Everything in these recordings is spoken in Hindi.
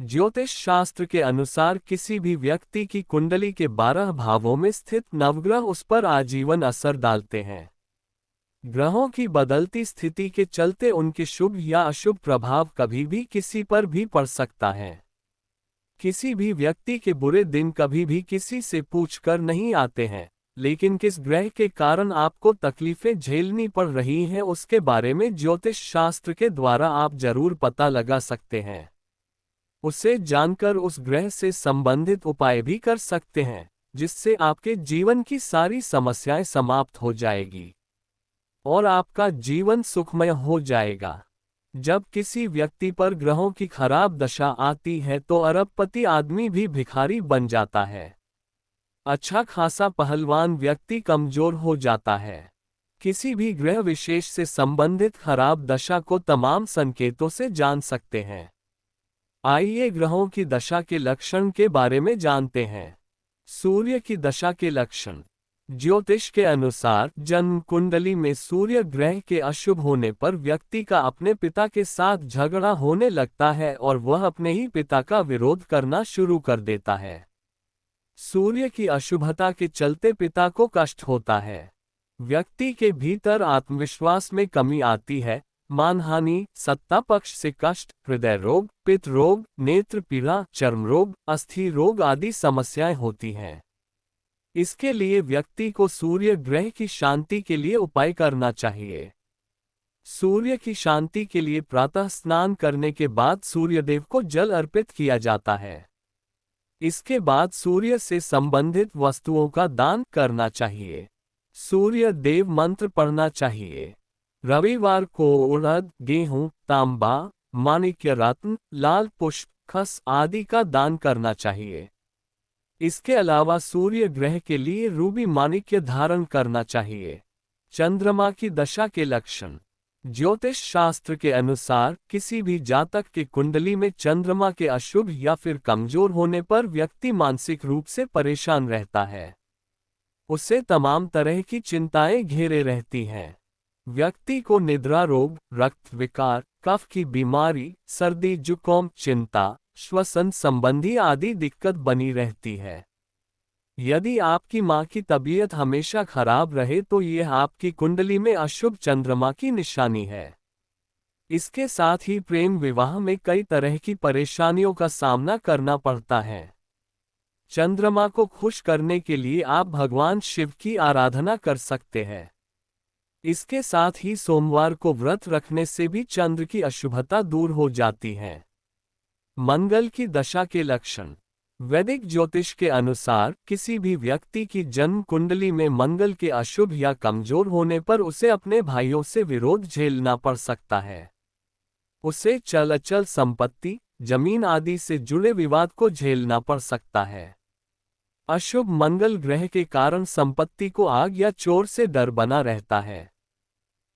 ज्योतिष शास्त्र के अनुसार किसी भी व्यक्ति की कुंडली के 12 भावों में स्थित नवग्रह उस पर आजीवन असर डालते हैं। ग्रहों की बदलती स्थिति के चलते उनके शुभ या अशुभ प्रभाव कभी भी किसी पर भी पड़ सकता है। किसी भी व्यक्ति के बुरे दिन कभी भी किसी से पूछकर नहीं आते हैं, लेकिन किस ग्रह के कारण आपको तकलीफें झेलनी पड़ रही हैं उसके बारे में ज्योतिष शास्त्र के द्वारा आप जरूर पता लगा सकते हैं। उसे जानकर उस ग्रह से संबंधित उपाय भी कर सकते हैं, जिससे आपके जीवन की सारी समस्याएं समाप्त हो जाएगी और आपका जीवन सुखमय हो जाएगा। जब किसी व्यक्ति पर ग्रहों की खराब दशा आती है तो अरबपति आदमी भी भिखारी बन जाता है। अच्छा खासा पहलवान व्यक्ति कमजोर हो जाता है। किसी भी ग्रह विशेष से संबंधित खराब दशा को तमाम संकेतों से जान सकते हैं। आइए ग्रहों की दशा के लक्षण के बारे में जानते हैं। सूर्य की दशा के लक्षण। ज्योतिष के अनुसार जन्म कुंडली में सूर्य ग्रह के अशुभ होने पर व्यक्ति का अपने पिता के साथ झगड़ा होने लगता है और वह अपने ही पिता का विरोध करना शुरू कर देता है। सूर्य की अशुभता के चलते पिता को कष्ट होता है। व्यक्ति के भीतर आत्मविश्वास में कमी आती है। मानहानि, सत्ता पक्ष से कष्ट, हृदय रोग, पित्त रोग, नेत्र पीड़ा, चर्म रोग, अस्थि रोग आदि समस्याएं होती हैं। इसके लिए व्यक्ति को सूर्य ग्रह की शांति के लिए उपाय करना चाहिए। सूर्य की शांति के लिए प्रातः स्नान करने के बाद सूर्यदेव को जल अर्पित किया जाता है। इसके बाद सूर्य से संबंधित वस्तुओं का दान करना चाहिए। सूर्य देव मंत्र पढ़ना चाहिए। रविवार को उड़द, गेहूं, तांबा, माणिक्य रत्न, लाल पुष्प, खस आदि का दान करना चाहिए। इसके अलावा सूर्य ग्रह के लिए रूबी माणिक्य धारण करना चाहिए। चंद्रमा की दशा के लक्षण। ज्योतिष शास्त्र के अनुसार किसी भी जातक के कुंडली में चंद्रमा के अशुभ या फिर कमजोर होने पर व्यक्ति मानसिक रूप से परेशान रहता है। उसे तमाम तरह की चिंताएं घेरे रहती हैं। व्यक्ति को निद्रा रोग, रक्त विकार, कफ की बीमारी, सर्दी जुकाम, चिंता, श्वसन संबंधी आदि दिक्कत बनी रहती है। यदि आपकी मां की तबीयत हमेशा खराब रहे तो यह आपकी कुंडली में अशुभ चंद्रमा की निशानी है। इसके साथ ही प्रेम विवाह में कई तरह की परेशानियों का सामना करना पड़ता है। चंद्रमा को खुश करने के लिए आप भगवान शिव की आराधना कर सकते हैं। इसके साथ ही सोमवार को व्रत रखने से भी चंद्र की अशुभता दूर हो जाती है। मंगल की दशा के लक्षण। वैदिक ज्योतिष के अनुसार किसी भी व्यक्ति की जन्म कुंडली में मंगल के अशुभ या कमजोर होने पर उसे अपने भाइयों से विरोध झेलना पड़ सकता है। उसे चल अचल संपत्ति, जमीन आदि से जुड़े विवाद को झेलना पड़ सकता है। अशुभ मंगल ग्रह के कारण संपत्ति को आग या चोर से डर बना रहता है।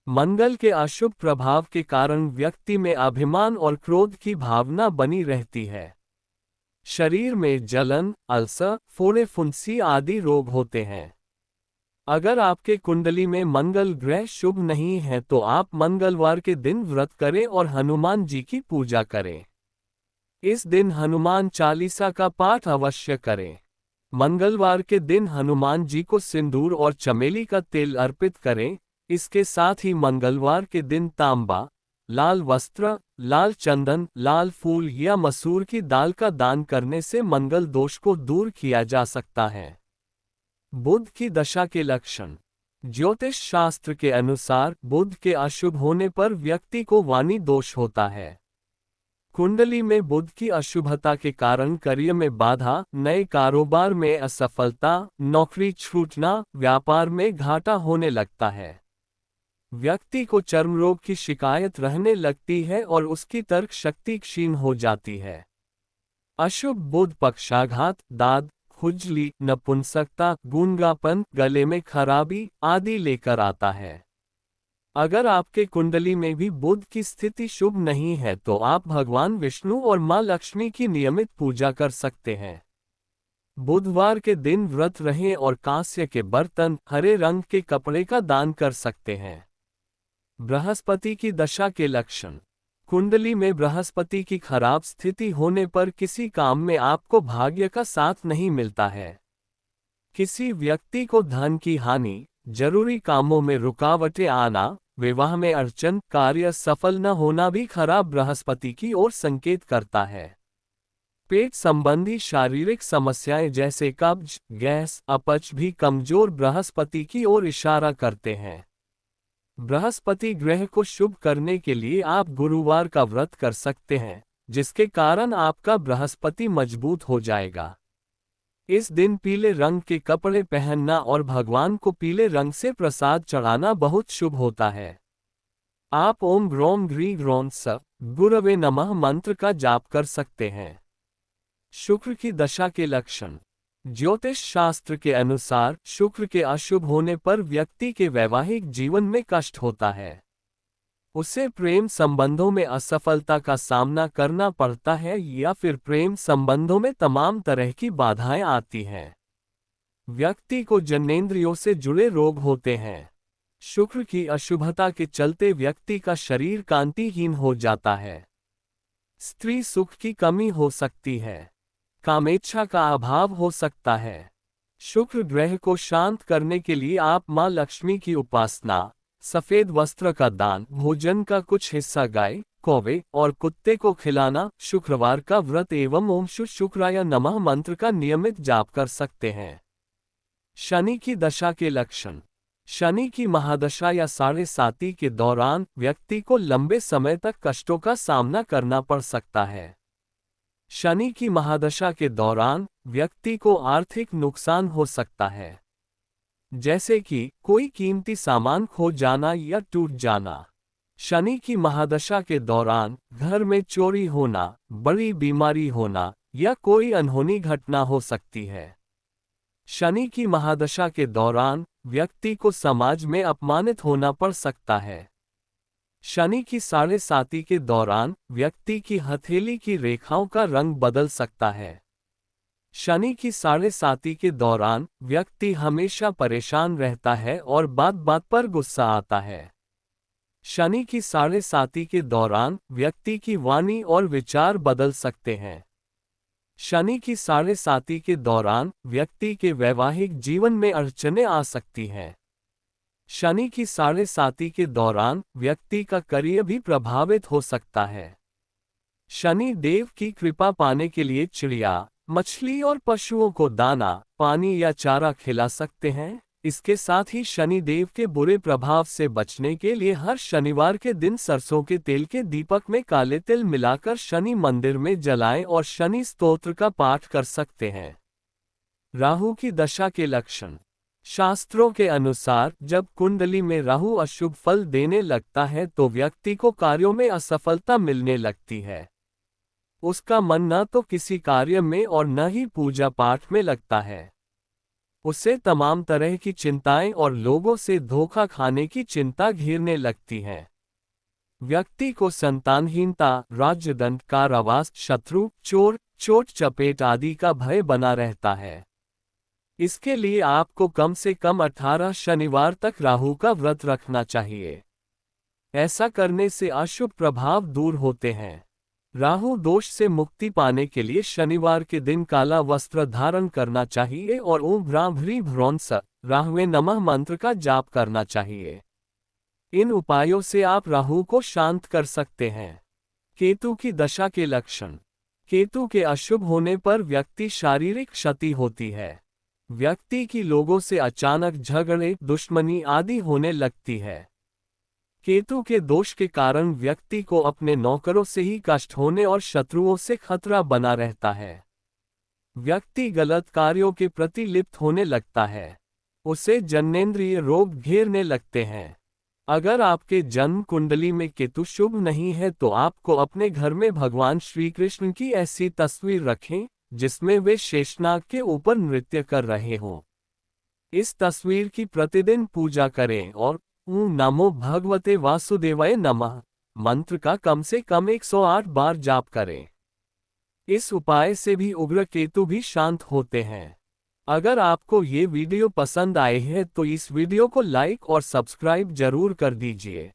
मंगल के अशुभ प्रभाव के कारण व्यक्ति में अभिमान और क्रोध की भावना बनी रहती है। शरीर में जलन, अल्सर, फोड़े फुंसी आदि रोग होते हैं। अगर आपके कुंडली में मंगल ग्रह शुभ नहीं है तो आप मंगलवार के दिन व्रत करें और हनुमान जी की पूजा करें। इस दिन हनुमान चालीसा का पाठ अवश्य करें। मंगलवार के दिन हनुमान जी को सिंदूर और चमेली का तेल अर्पित करें। इसके साथ ही मंगलवार के दिन तांबा, लाल वस्त्र, लाल चंदन, लाल फूल या मसूर की दाल का दान करने से मंगल दोष को दूर किया जा सकता है। बुध की दशा के लक्षण। ज्योतिष शास्त्र के अनुसार बुध के अशुभ होने पर व्यक्ति को वाणी दोष होता है। कुंडली में बुध की अशुभता के कारण करियर में बाधा, नए कारोबार में असफलता, नौकरी छूटना, व्यापार में घाटा होने लगता है। व्यक्ति को चर्म रोग की शिकायत रहने लगती है और उसकी तर्क शक्ति क्षीण हो जाती है। अशुभ बुध पक्षाघात, दाद, खुजली, नपुंसकता, गूंगापन, गले में खराबी आदि लेकर आता है। अगर आपके कुंडली में भी बुध की स्थिति शुभ नहीं है तो आप भगवान विष्णु और मां लक्ष्मी की नियमित पूजा कर सकते हैं। बुधवार के दिन व्रत रहें और कांस्य के बर्तन, हरे रंग के कपड़े का दान कर सकते हैं। बृहस्पति की दशा के लक्षण। कुंडली में बृहस्पति की खराब स्थिति होने पर किसी काम में आपको भाग्य का साथ नहीं मिलता है। किसी व्यक्ति को धन की हानि, जरूरी कामों में रुकावटें आना, विवाह में अड़चन, कार्य सफल न होना भी खराब बृहस्पति की ओर संकेत करता है। पेट संबंधी शारीरिक समस्याएं जैसे कब्ज, गैस, अपच भी कमजोर बृहस्पति की ओर इशारा करते हैं। बृहस्पति ग्रह को शुभ करने के लिए आप गुरुवार का व्रत कर सकते हैं, जिसके कारण आपका बृहस्पति मजबूत हो जाएगा। इस दिन पीले रंग के कपड़े पहनना और भगवान को पीले रंग से प्रसाद चढ़ाना बहुत शुभ होता है। आप ओम ग्रोम ग्री ग्रोम स गुरवे नमः मंत्र का जाप कर सकते हैं। शुक्र की दशा के लक्षण। ज्योतिष शास्त्र के अनुसार शुक्र के अशुभ होने पर व्यक्ति के वैवाहिक जीवन में कष्ट होता है। उसे प्रेम संबंधों में असफलता का सामना करना पड़ता है या फिर प्रेम संबंधों में तमाम तरह की बाधाएं आती हैं। व्यक्ति को जननेंद्रियों से जुड़े रोग होते हैं। शुक्र की अशुभता के चलते व्यक्ति का शरीर कांतिहीन हो जाता है। स्त्री सुख की कमी हो सकती है। कामेच्छा का अभाव हो सकता है। शुक्र ग्रह को शांत करने के लिए आप मां लक्ष्मी की उपासना, सफेद वस्त्र का दान, भोजन का कुछ हिस्सा गाय, कौवे और कुत्ते को खिलाना, शुक्रवार का व्रत एवं ओम शुक्राय नमः मंत्र का नियमित जाप कर सकते हैं। शनि की दशा के लक्षण। शनि की महादशा या साढ़े साती के दौरान व्यक्ति को लंबे समय तक कष्टों का सामना करना पड़ सकता है। शनि की महादशा के दौरान व्यक्ति को आर्थिक नुकसान हो सकता है, जैसे कि कोई कीमती सामान खो जाना या टूट जाना। शनि की महादशा के दौरान घर में चोरी होना, बड़ी बीमारी होना या कोई अनहोनी घटना हो सकती है। शनि की महादशा के दौरान व्यक्ति को समाज में अपमानित होना पड़ सकता है। शनि की साढ़े साती के दौरान व्यक्ति की हथेली की रेखाओं का रंग बदल सकता है। शनि की साढ़े साती के दौरान व्यक्ति हमेशा परेशान रहता है और बात बात पर गुस्सा आता है। शनि की साढ़े साती के दौरान व्यक्ति की वाणी और विचार बदल सकते हैं। शनि की साढ़े साती के दौरान व्यक्ति के वैवाहिक जीवन में अड़चनें आ सकती हैं। शनि की साढ़े साती के दौरान व्यक्ति का करियर भी प्रभावित हो सकता है। शनि देव की कृपा पाने के लिए चिड़िया, मछली और पशुओं को दाना, पानी या चारा खिला सकते हैं। इसके साथ ही शनि देव के बुरे प्रभाव से बचने के लिए हर शनिवार के दिन सरसों के तेल के दीपक में काले तिल मिलाकर शनि मंदिर में जलाएं और शनि स्तोत्र का पाठ कर सकते हैं। राहु की दशा के लक्षण। शास्त्रों के अनुसार जब कुंडली में राहु अशुभ फल देने लगता है तो व्यक्ति को कार्यों में असफलता मिलने लगती है। उसका मन न तो किसी कार्य में और न ही पूजा पाठ में लगता है। उसे तमाम तरह की चिंताएं और लोगों से धोखा खाने की चिंता घेरने लगती है। व्यक्ति को संतानहीनता, राज्यदंड, कारावास, शत्रु, चोर, चोट चपेट आदि का भय बना रहता है। इसके लिए आपको कम से कम 18 शनिवार तक राहु का व्रत रखना चाहिए। ऐसा करने से अशुभ प्रभाव दूर होते हैं। राहु दोष से मुक्ति पाने के लिए शनिवार के दिन काला वस्त्र धारण करना चाहिए और ओम भ्राभ्री भ्रौंस राहुवे नमः मंत्र का जाप करना चाहिए। इन उपायों से आप राहु को शांत कर सकते हैं। केतु की दशा के लक्षण। केतु के अशुभ होने पर व्यक्ति शारीरिक क्षति होती है। व्यक्ति की लोगों से अचानक झगड़े, दुश्मनी आदि होने लगती है। केतु के दोष के कारण व्यक्ति को अपने नौकरों से ही कष्ट होने और शत्रुओं से खतरा बना रहता है। व्यक्ति गलत कार्यों के प्रति लिप्त होने लगता है। उसे जननेंद्रिय रोग घेरने लगते हैं। अगर आपके जन्म कुंडली में केतु शुभ नहीं है तो आपको अपने घर में भगवान श्री कृष्ण की ऐसी तस्वीर रखें जिसमें वे शेषनाग के ऊपर नृत्य कर रहे हों। इस तस्वीर की प्रतिदिन पूजा करें और ओम नमो भगवते वासुदेवाय नमः मंत्र का कम से कम 108 बार जाप करें। इस उपाय से भी उग्र केतु भी शांत होते हैं। अगर आपको ये वीडियो पसंद आए है तो इस वीडियो को लाइक और सब्सक्राइब जरूर कर दीजिए।